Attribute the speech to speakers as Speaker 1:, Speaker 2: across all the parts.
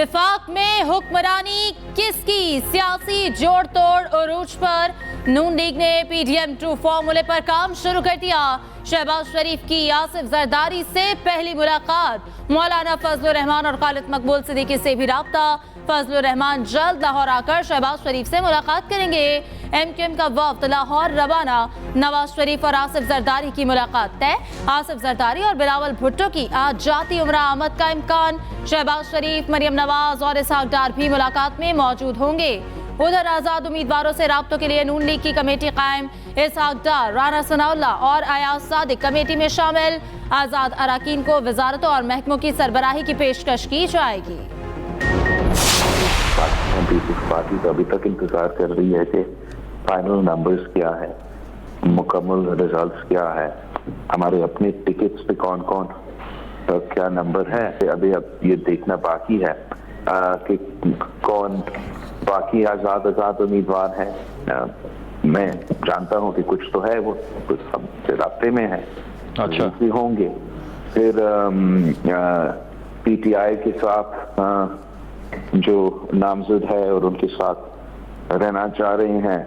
Speaker 1: विफाक में हुक्मरानी किसकी? सियासी जोड़ तोड़ उरूज पर। नून लीग ने PDM-2 फॉर्मूले पर काम शुरू कर दिया। शहबाज शरीफ की आसिफ जरदारी से पहली मुलाकात। मौलाना फजलुर रहमान और खालिद मकबूल सिद्दीकी से भी राब्ता। फजलुर रहमान जल्द लाहौर आकर शहबाज शरीफ से मुलाकात करेंगे। MQM का वफ्द लाहौर रवाना। नवाज शरीफ और आसिफ जरदारी की मुलाकात तय। आसिफ जरदारी और बिलावल भुट्टो की आज जाती उम्रा आमद का इम्कान। शहबाज शरीफ, मरियम नवाज और इसहाक डार भी मुलाकात में मौजूद होंगे। उधर आजाद उम्मीदवारों से राब्तों के लिए नून लीग की कमेटी कायम। इसहाक डार, राना सनाउल्लाह और अयाज सादिक कमेटी में शामिल। आजाद अराकीन को वजारतों और महकमों की सरबराही की पेशकश की जाएगी।
Speaker 2: पीपल्स पार्टी तो अभी तक इंतजार कर रही है कि फाइनल नंबर्स क्या है, मुकम्मल रिजल्ट्स क्या है, हमारे अपने टिकट्स पे कौन कौन क्या नंबर है। अभी अब ये देखना बाकी है कि कौन बाकी आजाद उम्मीदवार हैं। मैं जानता हूं कि कुछ तो है, वो कुछ हमसे रास्ते में है।
Speaker 3: अच्छा,
Speaker 2: भी होंगे। फिर PTI के साथ जो नामजद है और उनके साथ रहना चाह रहे हैं,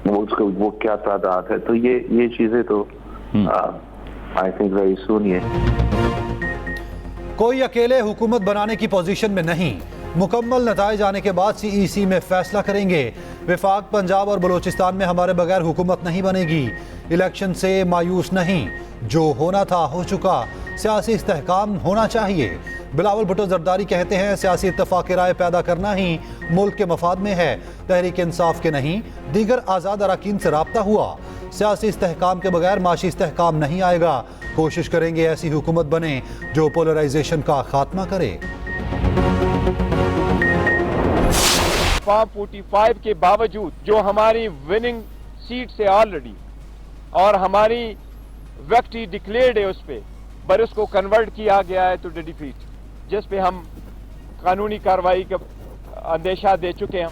Speaker 2: वो क्या तादाद है। तो ये चीजें तो आई थिंक वेरी सून ये
Speaker 4: कोई अकेले हुकूमत बनाने की पोजीशन में नहीं। मुकम्मल नताइज आने के बाद CEC में फैसला करेंगे। विफाक, पंजाब और बलोचिस्तान में हमारे बगैर हुकूमत नहीं बनेगी। इलेक्शन से मायूस नहीं, जो होना था हो चुका। सियासी इस्तेहकाम होना चाहिए। बिलावल भुट्टो जरदारी कहते हैं सियासी इत्तफाक राय पैदा करना ही मुल्क के मफाद में है, तहरीक इंसाफ के नहीं। दीगर आज़ाद अराकीन से राब्ता हुआ। सियासी इस्तेहकाम के बगैर माशी इस्तेहकाम नहीं आएगा। कोशिश करेंगे ऐसी हुकूमत बने जो पोलराइजेशन का खात्मा करे।
Speaker 5: फॉर्म 45 के बावजूद जो हमारी विनिंग सीट से ऑलरेडी और हमारी विक्ट्री डिक्लेयर्ड है, पर उसको कन्वर्ट किया गया है टू डिफीट, जिस पे हम कानूनी कार्रवाई का अंदेशा दे चुके हैं।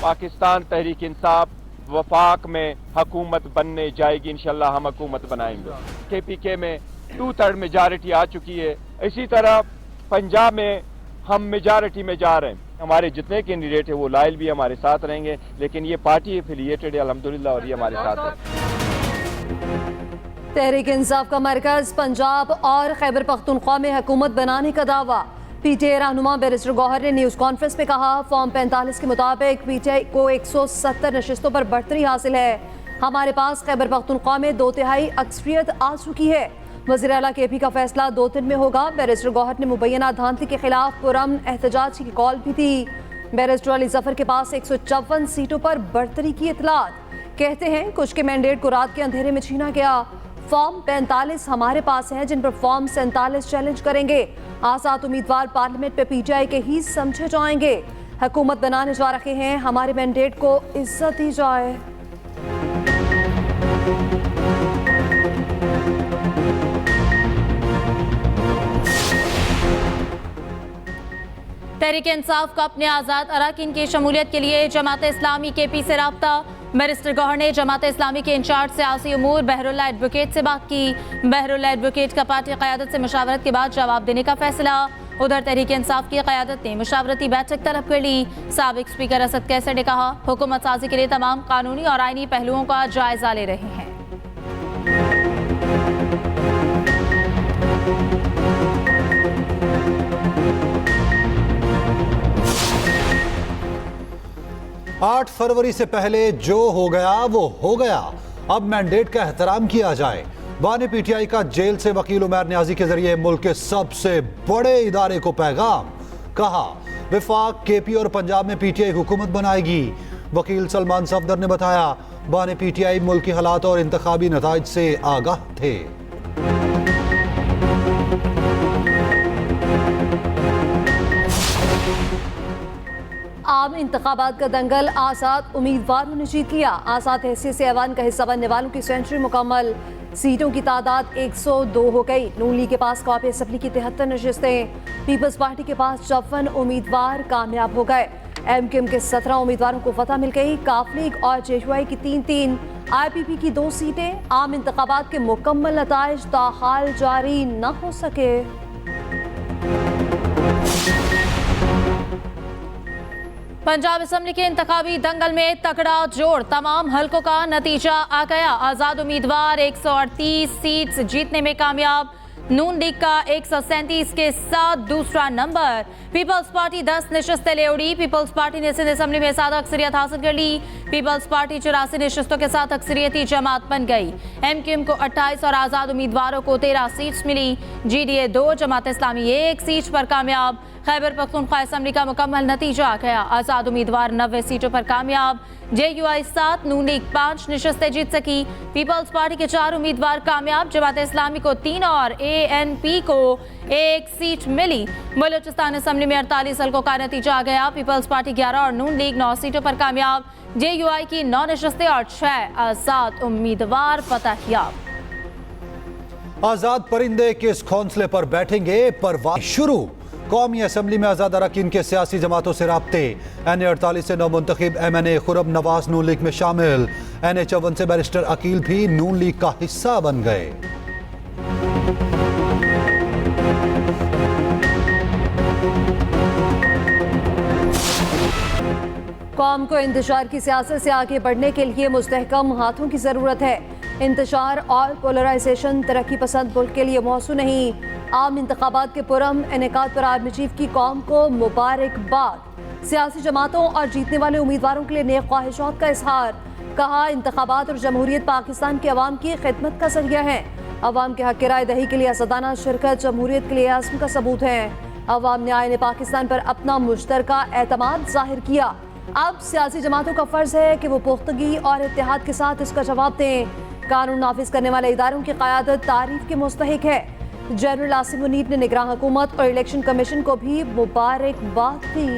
Speaker 5: पाकिस्तान तहरीक इंसाफ वफाक में हुकूमत बनने जाएगी। इंशाल्लाह हम हुकूमत बनाएंगे। KPK में 2/3 मेजॉरिटी आ चुकी है। इसी तरह पंजाब में हम मेजॉरिटी में जा रहे हैं। हमारे जितने कैंडिडेट है वो लायल भी हमारे साथ रहेंगे, लेकिन ये पार्टी एफिलिएटेड है अल्हम्दुलिल्लाह, और ये हमारे साथ है।
Speaker 6: तहरीक इंसाफ का मरकज पंजाब और खैबर पख्तूनख्वा में हुकूमत बनाने का दावा। PTI रहनुमा बैरिस्टर गौहर ने न्यूज़ कॉन्फ्रेंस में कहा, फॉर्म 45 के मुताबिक PTI को 170 नशिस्तों पर बढ़तरी हासिल है। हमारे पास खैबर पख्तूनख्वा में 2/3 अक्सरियत आ चुकी है। वज़ीर आला KP का फैसला 2 दिन में होगा। बैरिस्टर गौहर ने मुबैना धांधली के खिलाफ पुरअमन एहतजाज की कॉल भी दी। बैरिस्टर अली जफर के पास 154 सीटों पर बढ़तरी की इतलात। कहते हैं कुछ के मैंडेट को रात के अंधेरे में छीना गया। फॉर्म 45 हमारे पास है, जिन पर फॉर्म 47 चैलेंज करेंगे। आजाद उम्मीदवार पार्लियामेंट पे PTI के ही समझे जाएंगे। हुकूमत बनाने जा रहे हैं, हमारे मैंडेट को इज्जत दी जाए।
Speaker 1: तहरीक इंसाफ का अपने आज़ाद अराकीन की शमूलियत के लिए जमात इस्लामी KP से राब्ता। बैरिस्टर गौहर ने जमात इस्लामी के इंचार्ज सियासी उमूर बहरुल्लाह एडवोकेट से बात की। बहरुल्लाह एडवोकेट का पार्टी क़यादत से मुशावरत के बाद जवाब देने का फैसला। उधर तहरीक इंसाफ की क़यादत ने मुशावरती बैठक तलब कर ली। साबिक स्पीकर असद कैसर ने कहा, हुकूमत साजी के लिए तमाम कानूनी और आईनी पहलुओं का जायजा ले रहे हैं।
Speaker 4: आठ फरवरी से पहले जो हो गया वो हो गया। अब मैंडेट का एहतराम किया जाए। बानी PTI का जेल से वकील उमैर नियाजी के जरिए मुल्क के सबसे बड़े इदारे को पैगाम। कहा, विफाक, KP और पंजाब में PTI हुकूमत बनाएगी। वकील सलमान सफदर ने बताया, बानी PTI मुल्क के हालात और इंतखाबी नताइज से आगाह थे।
Speaker 6: आम इंतखाबात का दंगल आजाद उम्मीदवारों ने जीत लिया। आजाद हैसियत से ऐवान का हिस्सा बनने वालों की सेंचुरी मुकम्मल। सीटों की तादाद 102 हो गई। नून लीग के पास कौमी असम्बली की 73 नशिस्तें। पीपल्स पार्टी के पास 54 उम्मीदवार कामयाब हो गए। MQM के 17 उम्मीदवारों को फतह मिल गई। काफ लीग और JUI की 3-3, IPP की 2 सीटें। आम इंतखाबात के मुकम्मल नताइज ताहाल जारी न हो सके।
Speaker 1: पंजाब असम्बली के इंतखाबी दंगल में तगड़ा जोड़, तमाम हलकों का नतीजा आ गया। आजाद उम्मीदवार 138 सीट्स जीतने में कामयाब। नून लीग का 137 के साथ दूसरा नंबर। पीपल्स पार्टी 10 नशस्तें ले उड़ी। पीपल्स पार्टी ने सिंध असम्बली में सादा अक्सरियत हासिल कर ली। पीपल्स पार्टी 84 नशस्तों के साथ अक्सरियती जमात बन गई। एमक्यूएम को 28 और आजाद उम्मीदवारों को 13 सीट्स मिली। GDA 2, जमात इस्लामी 1 सीट पर कामयाब। खैबर पख्तूनख्वा असम्बली का मुकम्मल नतीजा आ गया। आजाद उम्मीदवार 90 सीटों पर कामयाब। JUI 7, नून लीग 5 नशस्तें जीत सकी। पीपल्स पार्टी के 4 उम्मीदवार कामयाब। जमात इस्लामी को 3 और ANP को 1 सीट मिली। बलूचिस्तान असम्बली में 48 हल्कों का नतीजा आ गया। पीपल्स पार्टी 11 और नून लीग 9 सीटों पर कामयाब। JUI की 9 नशस्तें और 6 आजाद उम्मीदवार फतहयाब।
Speaker 4: आजाद परिंदे किस हौसले पर बैठेंगे? परवाह शुरू। कौमी असम्बली में आजाद अरकान के सियासी जमातों से राब्ते। NA 48 से नौमुंतखब MNA खुरम नवाज नून लीग में शामिल। NA 54 से बैरिस्टर अकील भी नून लीग का हिस्सा बन गए।
Speaker 6: कौम को इंतशार की सियासत से आगे बढ़ने के लिए मुस्तहकम हाथों की ज़रूरत है। इंतशार और पोलराइजेशन तरक्की पसंद मुल्क के लिए मौसू नहीं। आम इंतखाबात के पुरम इनेकाद पर आर्मी चीफ की कौम को मुबारकबाद। सियासी जमातों और जीतने वाले उम्मीदवारों के लिए नेक ख्वाहिशात का इजहार। कहा, इंतखाबात और जमहूरियत पाकिस्तान के अवाम की खिदमत का जरिया है। अवाम के हक की राय दही के लिए असदाना शिरकत जमहूरियत के लिए आज़म का सबूत है। अवाम ने आईन पाकिस्तान पर अपना मुश्तरका एतमाद जाहिर किया। अब सियासी जमातों का फर्ज है कि वो पुख्तगी और इत्तेहाद के साथ इसका जवाब दें। कानून नाफिज करने वाले इदारों की क़यादत तारीफ के मुस्तहिक है। जनरल आसिम मुनीर ने निगरान हुकूमत और इलेक्शन कमीशन को भी मुबारकबाद दी।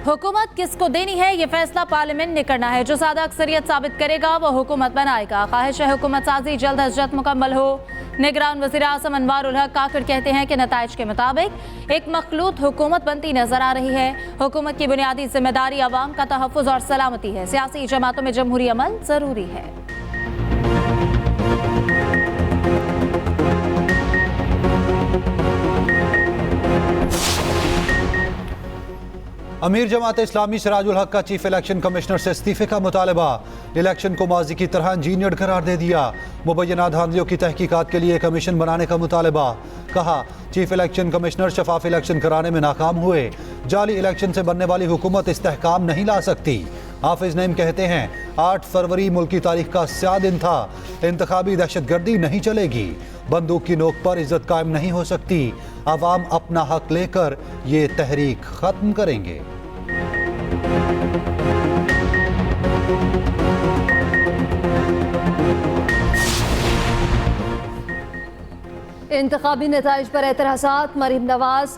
Speaker 1: हुकूमत किसको देनी है, ये फैसला पार्लियामेंट ने करना है। जो सादा अक्सरियत साबित करेगा वो हुकूमत बनाएगा। ख्वाहिश है हुकूमत साजी जल्द अज जल्द मुकम्मल हो। निगरान वज़ीर आज़म अनवार उल हक काकड़ कहते हैं कि नताइज के मुताबिक एक मखलूत हुकूमत बनती नजर आ रही है। हुकूमत की बुनियादी जिम्मेदारी आवाम का तहफ़्फ़ुज़ और सलामती है। सियासी जमातों में जमहूरी अमल जरूरी है।
Speaker 4: अमीर जमात इस्लामी सिराजुल हक का चीफ इलेक्शन कमिश्नर से इस्तीफे का मुतालबा। इलेक्शन को माजी की तरह इंजीनियर्ड करार दे दिया। मुबैना धांधलियों की तहकीकात के लिए कमीशन बनाने का मुतालबा। कहा, चीफ इलेक्शन कमिश्नर शफाफ इलेक्शन कराने में नाकाम हुए। जाली इलेक्शन से बनने वाली हुकूमत इस्तेहकाम नहीं ला सकती। हाफिज नईम कहते हैं, 8 फरवरी मुल्क की तारीख का स्या दिन था। इंतखाबी दहशतगर्दी नहीं चलेगी। बंदूक की नोक पर इज्जत कायम नहीं हो सकती। अवाम अपना हक लेकर ये तहरीक खत्म करेंगे।
Speaker 6: इंतखाबी नताइज पर एतराज़ात। मरीम नवाज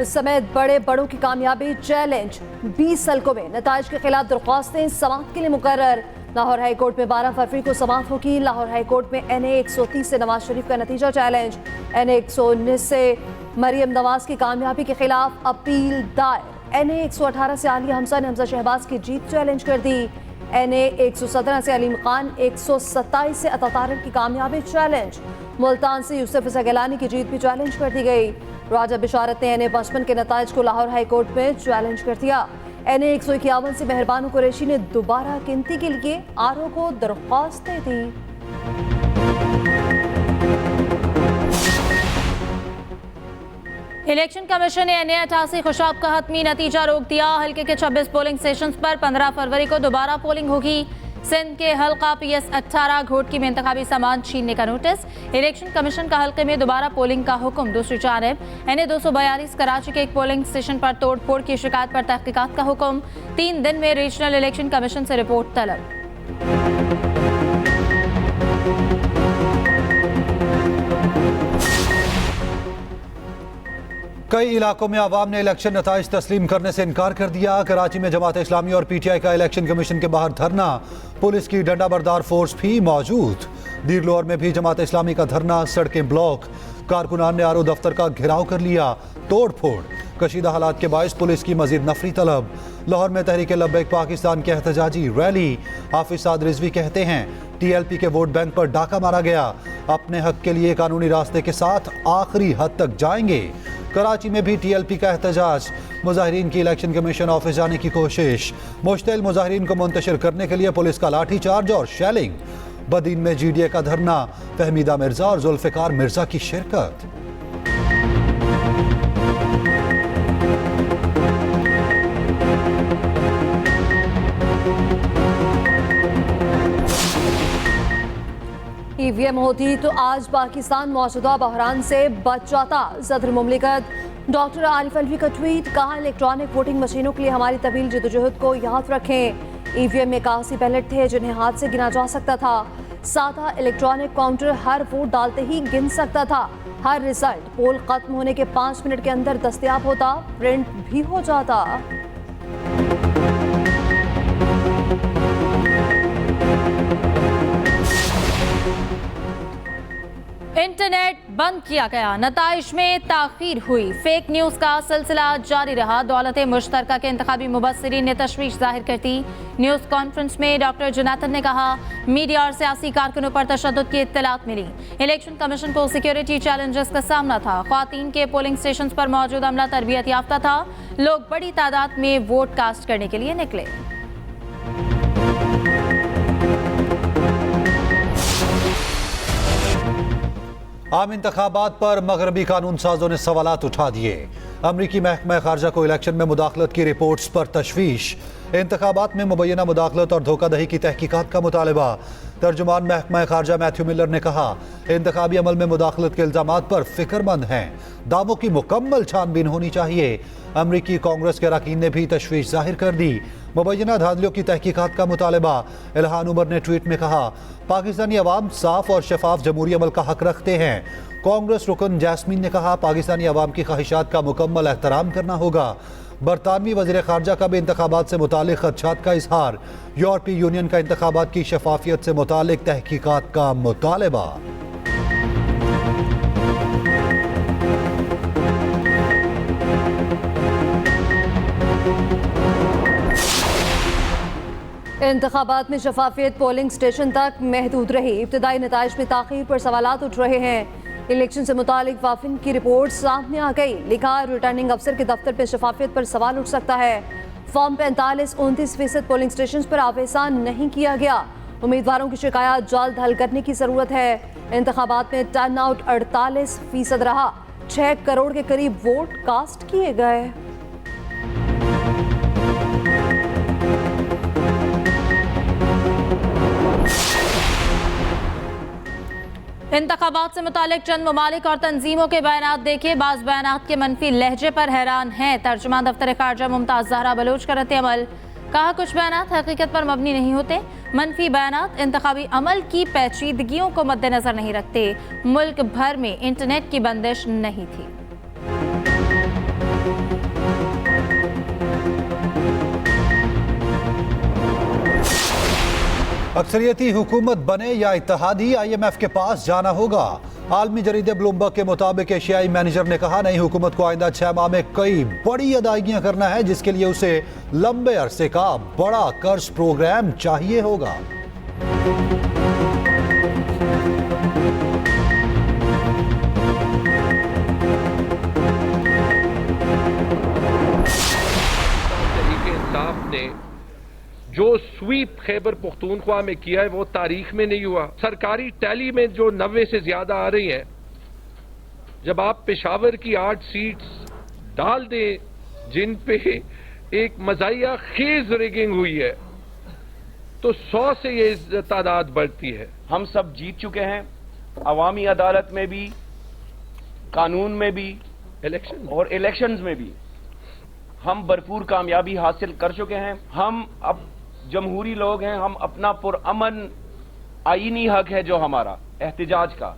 Speaker 6: समेत बड़ों की कामयाबी चैलेंज। 20 हल्कों में नताइज के खिलाफ दरख्वास्तें समाअत के लिए मुकर्रर। लाहौर हाई कोर्ट में 12 फरवरी को समाअत होगी। लाहौर हाई कोर्ट में NA 130 से नवाज शरीफ का नतीजा चैलेंज। NA 119 से मरीम नवाज की कामयाबी के खिलाफ अपील दायर। NA 118 से आलिया हमजा ने हमजा शहबाज की जीत चैलेंज कर दी। NA 117 से अलीम खान, 127 से अता तारिक की कामयाबी चैलेंज। मुल्तान से यूसुफ इसा गिलानी की जीत भी चैलेंज कर दी गई। राजा बिशारत ने NA 55 के नताइज को लाहौर हाई कोर्ट में चैलेंज कर दिया। NA 151 से मेहरबान कुरैशी ने दोबारा गिनती के लिए RO को दरख्वास्त दे दी।
Speaker 1: इलेक्शन कमीशन ने NA 88 खुशाब का हतमी नतीजा रोक दिया। हल्के के 26 पोलिंग सेशंस पर 15 फरवरी को दोबारा पोलिंग होगी। सिंध के हल्का PS 18 घोटकी में इंतखाबी सामान छीनने का नोटिस। इलेक्शन कमीशन का हल्के में दोबारा पोलिंग का हुक्म। दूसरी जानब NA 242 कराची के एक पोलिंग स्टेशन पर तोड़ फोड़ की शिकायत पर तहकीकात का हुक्म। 3 दिन में रीजनल इलेक्शन कमीशन से रिपोर्ट तलब।
Speaker 4: कई इलाकों में आवाम ने इलेक्शन नताइज तस्लीम करने से इनकार कर दिया। कराची में जमात इस्लामी और PTI का इलेक्शन कमीशन के बाहर धरना। पुलिस की डंडाबरदार फोर्स भी मौजूद। दीरलोर में भी जमात इस्लामी का धरना, सड़कें ब्लॉक। कारकुनान ने RO दफ्तर का घेराव कर लिया। तोड़ फोड़। कशीदा हालात के बायस पुलिस की मजीद नफरी तलब। लाहौर में तहरीक लब्बैक पाकिस्तान की एहतजाजी रैली। हाफिज साद रिजवी कहते हैं टीएलपी के वोट बैंक पर डाका मारा गया, अपने हक के लिए कानूनी रास्ते के साथ आखिरी हद तक जाएंगे। कराची में भी टीएलपी का एहतजाज, मुजाहिरीन की इलेक्शन कमीशन ऑफिस जाने की कोशिश, मुश्तिल मुजाहिरीन को मुंतशिर करने के लिए पुलिस का लाठीचार्ज और शेलिंग। बदीन में जीडीए का धरना, फहमीदा मिर्जा और जुल्फिकार मिर्जा की शिरकत।
Speaker 6: ईवीएम होती तो आज पाकिस्तान मौजूदा बहरान से बच जाता। सदर मुमलिकत डॉक्टर आरिफ अलवी का ट्वीट, कहा इलेक्ट्रॉनिक वोटिंग मशीनों के लिए हमारी तवील जदोजहद को याद रखें। ईवीएम में 81 बैलेट थे जिन्हें हाथ से गिना जा सकता था। सादा इलेक्ट्रॉनिक काउंटर हर वोट डालते ही गिन सकता था। हर रिजल्ट पोल खत्म होने के 5 मिनट के अंदर दस्तयाब होता, प्रिंट भी हो जाता।
Speaker 1: इंटरनेट बंद किया गया, नताइज में ताखीर हुई, फेक न्यूज का सिलसिला जारी रहा। दौलत मुश्तरका के इंतखाबी मुबस्सिरीन ने तशवीश जाहिर करती। न्यूज कॉन्फ्रेंस में डॉक्टर जुनाथन ने कहा मीडिया और सियासी कारकुनों पर तशद्दुद की इत्तलात मिली। इलेक्शन कमीशन को सिक्योरिटी चैलेंजेस का सामना था। ख्वातीन के पोलिंग स्टेशन पर मौजूद अमला तरबियत याफ्ता था। लोग बड़ी तादाद में वोट कास्ट करने के लिए निकले।
Speaker 4: आम इंतखाबात पर मगरबी कानून साजों ने सवालात उठा दिए। अमरीकी महकमा खारजा को इलेक्शन में मुदाखलत की रिपोर्ट्स पर तशवीश। इंतखाबात में मुबैना मुदाखलत और धोखाधड़ी की तहकीकात का मुतालबा। तर्जुमान महकमा खारजा मैथ्यू मिलर ने कहा इंतखाबी अमल में मुदाखलत के इल्जामात पर फिक्रमंद हैं, दावों की मुकम्मल छानबीन होनी चाहिए। अमरीकी कांग्रेस के अरकान ने भी तशवीश जाहिर कर दी। मुबैना धांधलियों की तहकीकात का मुतालबा। इल्हान उमर ने ट्वीट में कहा पाकिस्तानी अवाम साफ और शफाफ जमहूरी अमल का हक रखते हैं। कांग्रेस रुकन जैस्मीन ने कहा पाकिस्तानी अवाम की ख्वाहिशात का मुकम्मल एहतराम करना होगा। बरतानवी वज़ीर ख़ारजा का भी इंतखाबात से मुतालिक खदशात का इजहार। यूरोपीय यूनियन का इंतखाबात की शफाफियत से मुतालिक तहकीकात का मुतालबा।
Speaker 6: इंतखाबात में शफाफियत पोलिंग स्टेशन तक महदूद रही। इब्तदाई नताइज में ताखीर पर सवालात उठ रहे हैं। इलेक्शन से मुतालिक वाफिन की रिपोर्ट सामने आ गई। लिखा रिटर्निंग अफसर के दफ्तर पर शफाफियत पर सवाल उठ सकता है। फॉर्म 45 29% पोलिंग स्टेशन पर आवेसान नहीं किया गया। उम्मीदवारों की शिकायत जल्द हल करने की जरूरत है। इंतखाबात में टर्न आउट 48% रहा। 6 करोड़ के करीब वोट कास्ट किए गए।
Speaker 1: इंतखाबात से मुतालिक चंद ममालिक और तंजीमों के बयानात देखे। बाज़ बयानात के मनफी लहजे पर हैरान हैं। तर्जुमान दफ्तर खारजा मुमताज़ ज़हरा बलोच का रद्द-ए-अमल, कहा कुछ बयानात हकीकत पर मबनी नहीं होते। मनफी बयानात इंतखाबी अमल की पेचीदगियों को मद्देनजर नहीं रखते। मुल्क भर में इंटरनेट की बंदिश नहीं थी।
Speaker 4: अक्सरियती हुकूमत बने या इत्तेहादी, IMF के पास जाना होगा। आलमी जरीदे ब्लूमबर्ग के मुताबिक एशियाई मैनेजर ने कहा नई हुकूमत को आइंदा 6 माह में कई बड़ी अदायगियां करना है, जिसके लिए उसे लंबे अरसे का बड़ा कर्ज प्रोग्राम चाहिए होगा।
Speaker 3: तहरीक इंसाफ ने जो स्वीप खैबर पख्तूनख्वा में किया है वो तारीख में नहीं हुआ। सरकारी टैली में जो 90 से ज्यादा आ रही हैं, जब आप पेशावर की 8 सीट्स डाल दें जिन पे एक मजाया खेज रिगिंग हुई है, तो 100 से ये तादाद बढ़ती है।
Speaker 7: हम सब जीत चुके हैं, अवामी अदालत में भी, कानून में भी, इलेक्शंस में भी हम भरपूर कामयाबी हासिल कर चुके हैं। हम अब जमहूरी लोग हैं, हम अपना पुरअमन आईनी हक है जो हमारा एहतजाज का,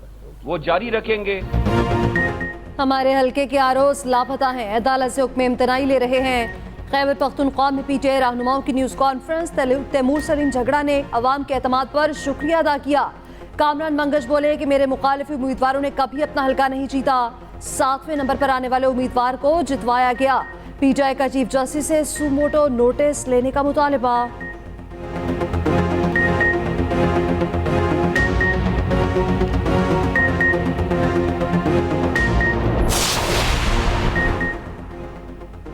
Speaker 7: वो जारी रखेंगे।
Speaker 6: हमारे हल्के के आरोस लापता हैं, अदालत से हुक्म इम्तनाई ले रहे हैं। खैबर पख्तूनख्वा में PTI रहनुमाओं की न्यूज़ कॉन्फ्रेंस। तैमूर सलीम झगड़ा ने अवाम के एतमाद पर शुक्रिया अदा किया। कामरान मंगश बोले कि मेरे मुखालिफ उम्मीदवारों ने कभी अपना हल्का नहीं जीता, 7वें नंबर पर आने वाले उम्मीदवार को जितवाया गया। PTI का चीफ जस्टिस से सुमोटो नोटिस लेने का मुतालबा।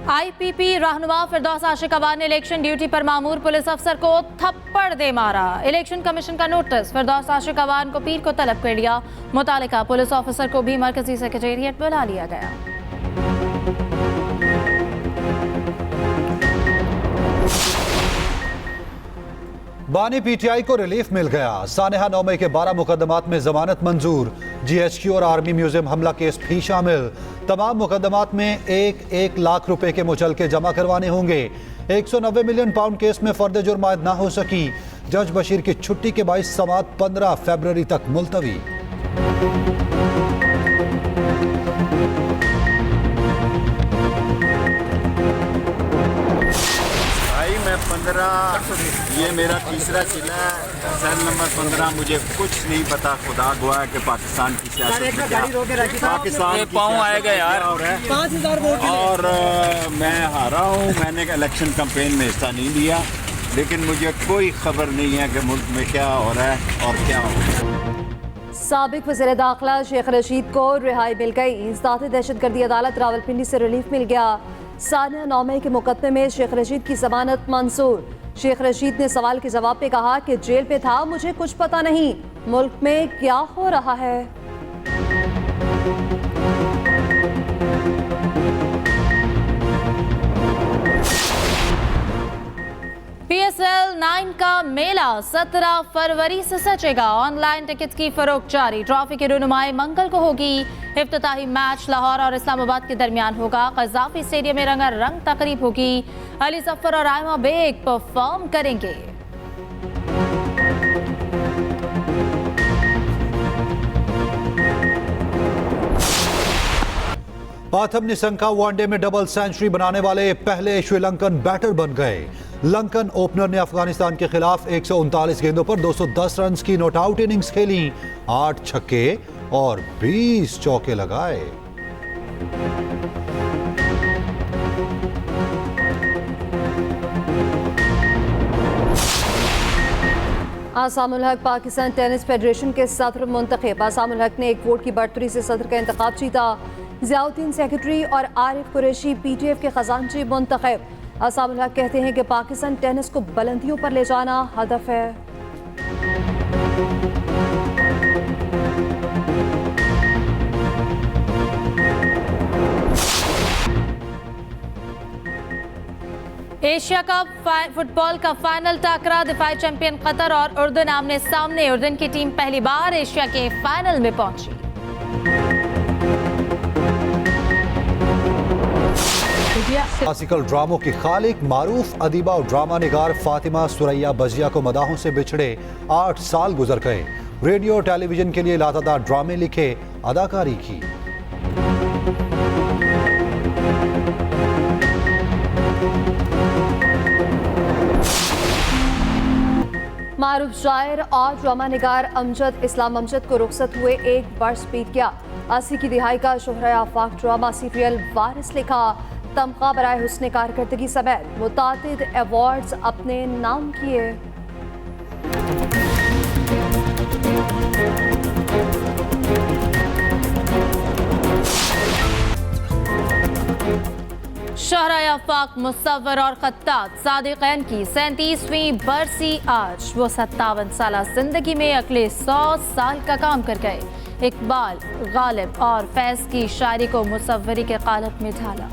Speaker 1: IPP रहनुमा फिरदौस आशिक अवान ने इलेक्शन ड्यूटी पर मामूर पुलिस अफसर को थप्पड़ दे मारा। इलेक्शन कमीशन का नोटिस फिरदौस आशिक अवान को पीर को तलब कर लिया। मुतालिका पुलिस ऑफिसर को भी मरकजी सेक्रेटेरिएट बुला लिया गया।
Speaker 4: बानी PTI को रिलीफ मिल गया। सानेहा 9 मई के 12 मुकदमात में जमानत मंजूर। GHQ और आर्मी म्यूजियम हमला केस भी शामिल। तमाम मुकदमात में 1-1 लाख रुपए के मुचलके जमा करवाने होंगे। 190 मिलियन पाउंड केस में फर्द जुर्म आयद ना हो सकी। जज बशीर की छुट्टी के बायस समाअत 15 फरवरी तक मुलतवी।
Speaker 8: मैं 15 ये मेरा तीसरा जिला है, सेल नंबर 15। मुझे कुछ नहीं पता, खुदा गवाह है कि पाकिस्तान की सियासत में क्या पाकिस्तान की पाँव आएगा यार। और मैं हारा हूँ। मैंने इलेक्शन कैंपेन में हिस्सा नहीं लिया, लेकिन मुझे कोई खबर नहीं है कि मुल्क में क्या हो रहा है और क्या हो।
Speaker 6: साबिक वज़ीर दाखिला शेख रशीद को रिहाई मिल गई। ज़ाती दहशतगर्दी अदालत रावलपिंडी से रिलीफ मिल गया। सानिया 9 मई के मुकदमे में शेख रशीद की जमानत मंजूर। शेख रशीद ने सवाल के जवाब में कहा कि जेल में था, मुझे कुछ पता नहीं मुल्क में क्या हो रहा है।
Speaker 1: PSL 9 का मेला 17 फरवरी से सजेगा। ऑनलाइन टिकट्स की फरोख्त जारी। ट्रॉफी की रुनुमाई मंगल को होगी। इफ्तिताही मैच लाहौर और इस्लामाबाद के दरमियान होगा। कज़ाफी स्टेडियम में रंगारंग तकरीब होगी। अली जफर और आयमा बेग परफॉर्म करेंगे।
Speaker 4: पाथम निसंका वनडे में डबल सेंचुरी बनाने वाले पहले श्रीलंकन बैटर बन गए। लंकन ओपनर ने अफगानिस्तान के खिलाफ 139 गेंदों पर 210 रन की नॉट आउट इनिंग्स खेली। 8 छक्के और 20 चौके लगाए।
Speaker 6: आसामुल हक पाकिस्तान टेनिस फेडरेशन के सदर मुंतखब। आसामुल हक ने एक वोट की बढ़तरी से सदर का इंतखाब जीता। ज़ियाउद्दीन सेक्रेटरी और आरिफ कुरैशी PTF के खजानची मुंतखब। आसामुल हक कहते हैं कि पाकिस्तान टेनिस को बुलंदियों पर ले जाना हदफ है।
Speaker 1: एशिया कप फुटबॉल का फाइनल टाकरा। दिफाई चैंपियन कतर और उर्दन आमने सामने। उर्दन की टीम पहली बार एशिया के फाइनल में पहुंची।
Speaker 4: क्लासिकल ड्रामों की खालिक मारूफ अदीबा और ड्रामा निगार फातिमा सुरैया बजिया को मदाहों से बिछड़े 8 साल गुजर गए। रेडियो और टेलीविजन के लिए लातादार ड्रामे लिखे, अदाकारी की।
Speaker 6: मारूफ शायर और ड्रामा निगार अमजद इस्लाम अमजद को रुखसत हुए 1 वर्ष बीत गया। 80 की दिहाई का शोहरा आफाक ड्रामा सीरियल वारिस लिखा। तमगा बराए हुस्न कारकर्दगी समेत मुतादिद अवार्ड्स अपने नाम किए।
Speaker 1: शहरा आफाक मुसव्वर और खत्तात सादिक़ैन की 37वीं बरसी आज। वो 57 साल जिंदगी में अगले 100 साल का काम कर गए। इकबाल, गालिब और फैज की शायरी को मुसव्वरी के कालब में ढाला।